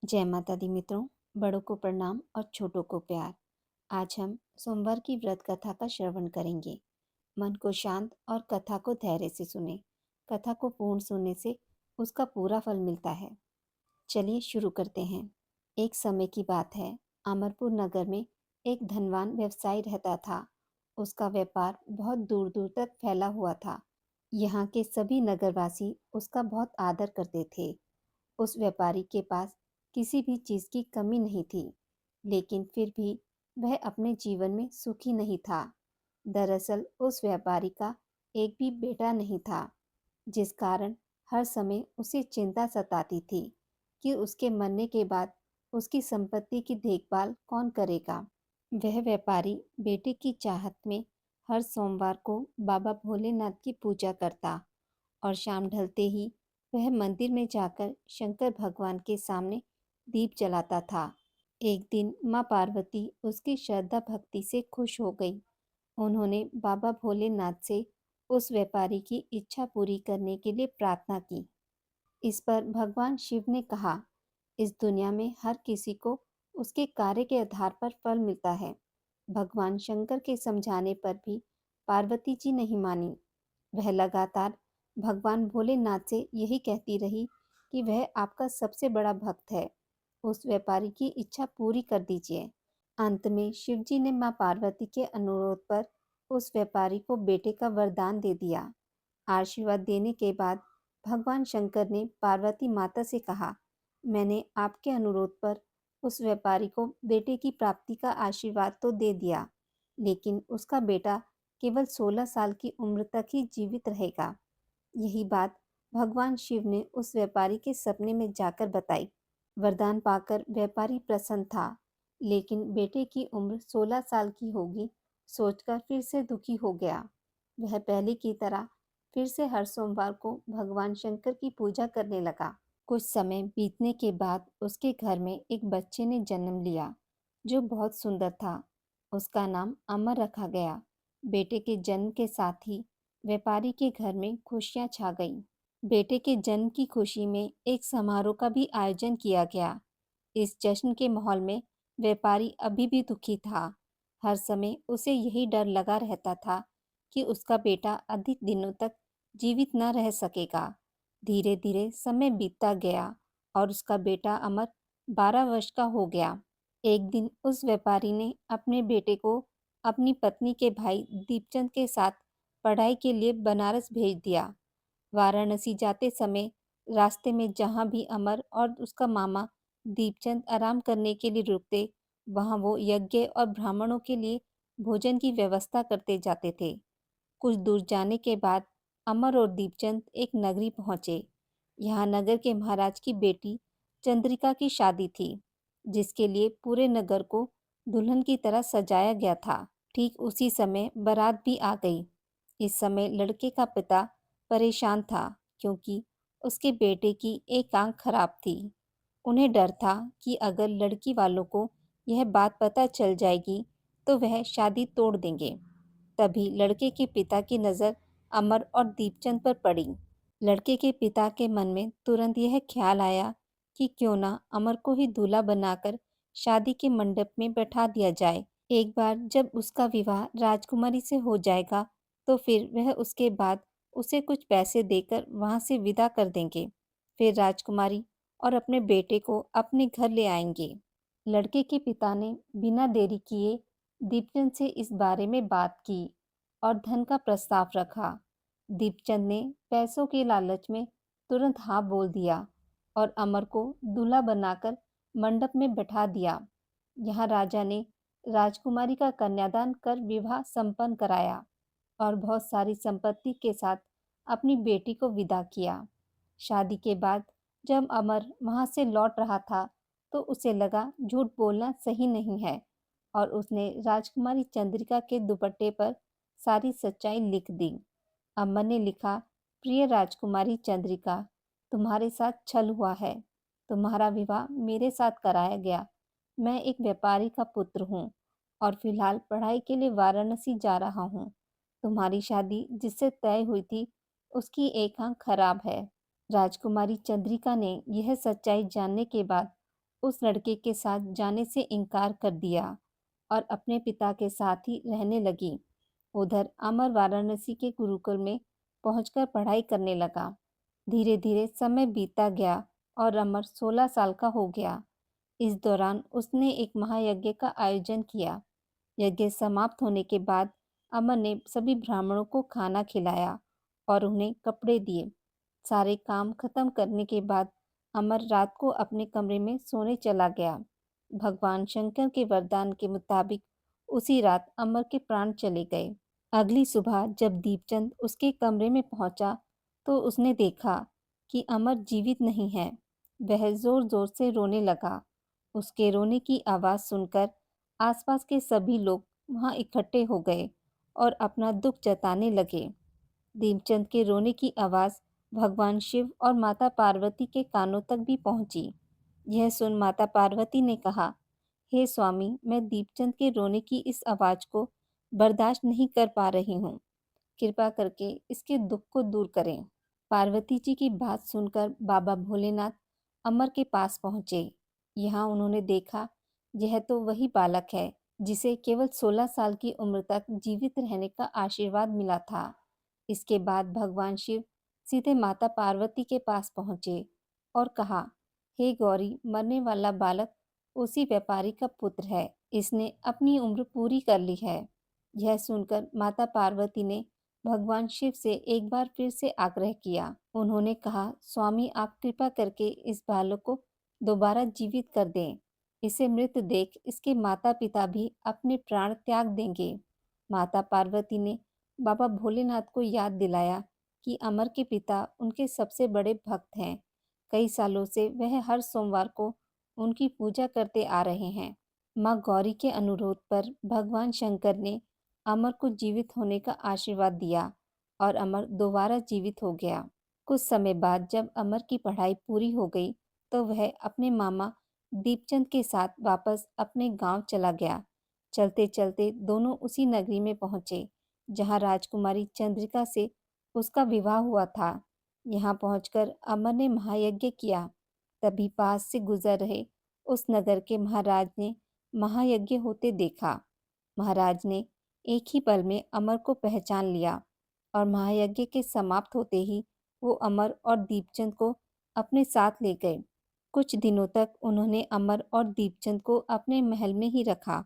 जय माता दी मित्रों। बड़ों को प्रणाम और छोटों को प्यार। आज हम सोमवार की व्रत कथा का श्रवण करेंगे। मन को शांत और कथा को धैर्य से सुने। कथा को पूर्ण सुनने से उसका पूरा फल मिलता है। चलिए शुरू करते हैं। एक समय की बात है। अमरपुर नगर में एक धनवान व्यवसायी रहता था। उसका व्यापार बहुत दूर दूर तक फैला हुआ था। यहाँ के सभी नगरवासी उसका बहुत आदर करते थे। उस व्यापारी के पास किसी भी चीज की कमी नहीं थी, लेकिन फिर भी वह अपने जीवन में सुखी नहीं था। दरअसल उस व्यापारी का एक भी बेटा नहीं था, जिस कारण हर समय उसे चिंता सताती थी कि उसके मरने के बाद उसकी संपत्ति की देखभाल कौन करेगा। वह व्यापारी बेटे की चाहत में हर सोमवार को बाबा भोलेनाथ की पूजा करता और शाम ढलते ही वह मंदिर में जाकर शंकर भगवान के सामने दीप जलाता था। एक दिन माँ पार्वती उसकी श्रद्धा भक्ति से खुश हो गई। उन्होंने बाबा भोलेनाथ से उस व्यापारी की इच्छा पूरी करने के लिए प्रार्थना की। इस पर भगवान शिव ने कहा, इस दुनिया में हर किसी को उसके कार्य के आधार पर फल मिलता है। भगवान शंकर के समझाने पर भी पार्वती जी नहीं मानी। वह लगातार भगवान भोलेनाथ से यही कहती रही कि वह आपका सबसे बड़ा भक्त है, उस व्यापारी की इच्छा पूरी कर दीजिए। अंत में शिवजी ने मां पार्वती के अनुरोध पर उस व्यापारी को बेटे का वरदान दे दिया। आशीर्वाद देने के बाद भगवान शंकर ने पार्वती माता से कहा, मैंने आपके अनुरोध पर उस व्यापारी को बेटे की प्राप्ति का आशीर्वाद तो दे दिया, लेकिन उसका बेटा केवल 16 साल की उम्र तक ही जीवित रहेगा। यही बात भगवान शिव ने उस व्यापारी के सपने में जाकर बताई। वरदान पाकर व्यापारी प्रसन्न था, लेकिन बेटे की उम्र 16 साल की होगी सोचकर फिर से दुखी हो गया। वह पहले की तरह फिर से हर सोमवार को भगवान शंकर की पूजा करने लगा। कुछ समय बीतने के बाद उसके घर में एक बच्चे ने जन्म लिया, जो बहुत सुंदर था। उसका नाम अमर रखा गया। बेटे के जन्म के साथ ही व्यापारी के घर में खुशियां छा गईं। बेटे के जन्म की खुशी में एक समारोह का भी आयोजन किया गया। इस जश्न के माहौल में व्यापारी अभी भी दुखी था। हर समय उसे यही डर लगा रहता था कि उसका बेटा अधिक दिनों तक जीवित न रह सकेगा। धीरे धीरे समय बीतता गया और उसका बेटा अमर 12 वर्ष का हो गया। एक दिन उस व्यापारी ने अपने बेटे को अपनी पत्नी के भाई दीपचंद के साथ पढ़ाई के लिए बनारस भेज दिया। वाराणसी जाते समय रास्ते में जहाँ भी अमर और उसका मामा दीपचंद आराम करने के लिए रुकते, वहाँ वो यज्ञ और ब्राह्मणों के लिए भोजन की व्यवस्था करते जाते थे। कुछ दूर जाने के बाद अमर और दीपचंद एक नगरी पहुंचे। यहाँ नगर के महाराज की बेटी चंद्रिका की शादी थी, जिसके लिए पूरे नगर को दुल्हन की तरह सजाया गया था। ठीक उसी समय बारात भी आ गई। इस समय लड़के का पिता परेशान था, क्योंकि उसके बेटे की एक आंख खराब थी। उन्हें डर था कि अगर लड़की वालों को यह बात पता चल जाएगी तो वह शादी तोड़ देंगे। तभी लड़के के पिता की नज़र अमर और दीपचंद पर पड़ी। लड़के के पिता के मन में तुरंत यह ख्याल आया कि क्यों ना अमर को ही दूल्हा बनाकर शादी के मंडप में बैठा दिया जाए। एक बार जब उसका विवाह राजकुमारी से हो जाएगा तो फिर वह उसके बाद उसे कुछ पैसे देकर वहां से विदा कर देंगे। फिर राजकुमारी और अपने बेटे को अपने घर ले आएंगे। लड़के के पिता ने बिना देरी किए दीपचंद से इस बारे में बात की और धन का प्रस्ताव रखा। दीपचंद ने पैसों के लालच में तुरंत हाँ बोल दिया और अमर को दूल्हा बनाकर मंडप में बैठा दिया। यहाँ राजा ने राजकुमारी का कन्यादान कर विवाह संपन्न कराया और बहुत सारी संपत्ति के साथ अपनी बेटी को विदा किया। शादी के बाद जब अमर वहां से लौट रहा था तो उसे लगा झूठ बोलना सही नहीं है और उसने राजकुमारी चंद्रिका के दुपट्टे पर सारी सच्चाई लिख दी। अमर ने लिखा, प्रिय राजकुमारी चंद्रिका, तुम्हारे साथ छल हुआ है। तुम्हारा विवाह मेरे साथ कराया गया। मैं एक व्यापारी का पुत्र हूँ और फिलहाल पढ़ाई के लिए वाराणसी जा रहा हूँ। तुम्हारी शादी जिससे तय हुई थी उसकी एक आंख खराब है। राजकुमारी चंद्रिका ने यह सच्चाई जानने के बाद उस लड़के के साथ जाने से इनकार कर दिया और अपने पिता के साथ ही रहने लगी। उधर अमर वाराणसी के गुरुकुल में पहुंचकर पढ़ाई करने लगा। धीरे धीरे समय बीतता गया और अमर 16 साल का हो गया। इस दौरान उसने एक महायज्ञ का आयोजन किया। यज्ञ समाप्त होने के बाद अमर ने सभी ब्राह्मणों को खाना खिलाया और उन्हें कपड़े दिए। सारे काम खत्म करने के बाद अमर रात को अपने कमरे में सोने चला गया। भगवान शंकर के वरदान के मुताबिक उसी रात अमर के प्राण चले गए। अगली सुबह जब दीपचंद उसके कमरे में पहुंचा तो उसने देखा कि अमर जीवित नहीं है। वह जोर जोर से रोने लगा। उसके रोने की आवाज सुनकर आसपास के सभी लोग वहां इकट्ठे हो गए और अपना दुख जताने लगे। दीपचंद के रोने की आवाज भगवान शिव और माता पार्वती के कानों तक भी पहुंची। यह सुन माता पार्वती ने कहा, हे स्वामी, मैं दीपचंद के रोने की इस आवाज को बर्दाश्त नहीं कर पा रही हूँ। कृपा करके इसके दुख को दूर करें। पार्वती जी की बात सुनकर बाबा भोलेनाथ अमर के पास पहुंचे। यहाँ उन्होंने देखा, यह तो वही बालक है जिसे केवल 16 साल की उम्र तक जीवित रहने का आशीर्वाद मिला था। इसके बाद भगवान शिव सीधे माता पार्वती के पास पहुंचे और कहा, हे गौरी, मरने वाला बालक उसी व्यापारी का पुत्र है। इसने अपनी उम्र पूरी कर ली है। यह सुनकर माता पार्वती ने भगवान शिव से एक बार फिर से आग्रह किया। उन्होंने कहा, स्वामी, आप कृपा करके इस बालक को दोबारा जीवित कर दें। इसे मृत देख इसके माता पिता भी अपने प्राण त्याग देंगे। माता पार्वती ने बाबा भोलेनाथ को याद दिलाया कि अमर के पिता उनके सबसे बड़े भक्त हैं। कई सालों से वह हर सोमवार को उनकी पूजा करते आ रहे हैं। माँ गौरी के अनुरोध पर भगवान शंकर ने अमर को जीवित होने का आशीर्वाद दिया और अमर दोबारा जीवित हो गया। कुछ समय बाद जब अमर की पढ़ाई पूरी हो गई तो वह अपने मामा दीपचंद के साथ वापस अपने गांव चला गया। चलते चलते दोनों उसी नगरी में पहुंचे जहां राजकुमारी चंद्रिका से उसका विवाह हुआ था। यहाँ पहुंचकर अमर ने महायज्ञ किया। तभी पास से गुजर रहे उस नगर के महाराज ने महायज्ञ होते देखा। महाराज ने एक ही पल में अमर को पहचान लिया और महायज्ञ के समाप्त होते ही वो अमर और दीपचंद को अपने साथ ले गए। कुछ दिनों तक उन्होंने अमर और दीपचंद को अपने महल में ही रखा।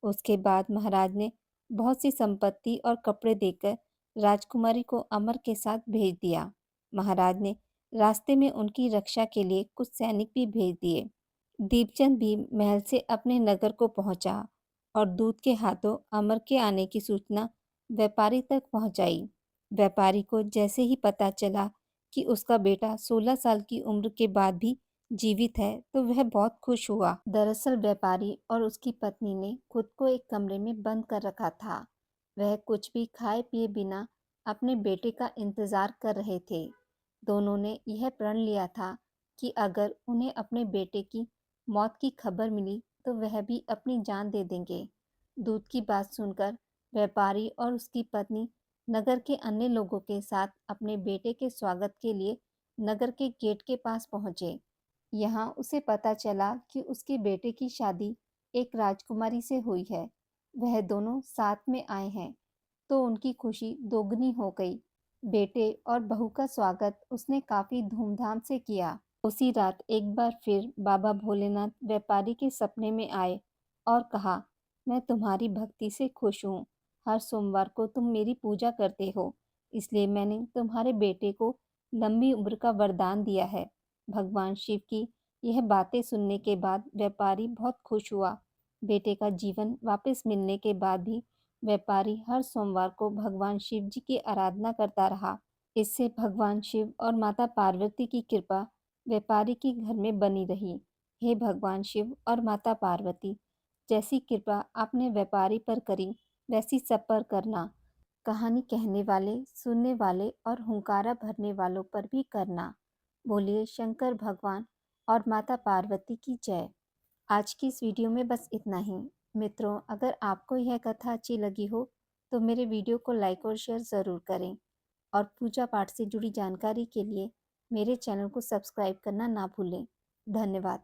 उसके बाद महाराज ने बहुत सी संपत्ति और कपड़े देकर राजकुमारी को अमर के साथ भेज दिया। महाराज ने रास्ते में उनकी रक्षा के लिए कुछ सैनिक भी भेज दिए। दीपचंद भी महल से अपने नगर को पहुंचा और दूत के हाथों अमर के आने की सूचना व्यापारी तक पहुंचाई। व्यापारी को जैसे ही पता चला कि उसका बेटा 16 साल की उम्र के बाद भी जीवित है तो वह बहुत खुश हुआ। दरअसल व्यापारी और उसकी पत्नी ने खुद को एक कमरे में बंद कर रखा था। वह कुछ भी खाए पिए बिना अपने बेटे का इंतजार कर रहे थे। दोनों ने यह प्रण लिया था कि अगर उन्हें अपने बेटे की मौत की खबर मिली तो वह भी अपनी जान दे देंगे। दूत की बात सुनकर व्यापारी और उसकी पत्नी नगर के अन्य लोगों के साथ अपने बेटे के स्वागत के लिए नगर के गेट के पास पहुंचे। यहाँ उसे पता चला कि उसके बेटे की शादी एक राजकुमारी से हुई है। वह दोनों साथ में आए हैं तो उनकी खुशी दोगुनी हो गई। बेटे और बहू का स्वागत उसने काफी धूमधाम से किया। उसी रात एक बार फिर बाबा भोलेनाथ व्यापारी के सपने में आए और कहा, मैं तुम्हारी भक्ति से खुश हूँ। हर सोमवार को तुम मेरी पूजा करते हो, इसलिए मैंने तुम्हारे बेटे को लंबी उम्र का वरदान दिया है। भगवान शिव की यह बातें सुनने के बाद व्यापारी बहुत खुश हुआ। बेटे का जीवन वापस मिलने के बाद भी व्यापारी हर सोमवार को भगवान शिव जी की आराधना करता रहा। इससे भगवान शिव और माता पार्वती की कृपा व्यापारी के घर में बनी रही। हे भगवान शिव और माता पार्वती, जैसी कृपा आपने व्यापारी पर करी वैसी सब पर करना। कहानी कहने वाले, सुनने वाले और हुंकारा भरने वालों पर भी करना। बोलिए शंकर भगवान और माता पार्वती की जय। आज की इस वीडियो में बस इतना ही। मित्रों, अगर आपको यह कथा अच्छी लगी हो तो मेरे वीडियो को लाइक और शेयर ज़रूर करें और पूजा पाठ से जुड़ी जानकारी के लिए मेरे चैनल को सब्सक्राइब करना ना भूलें। धन्यवाद।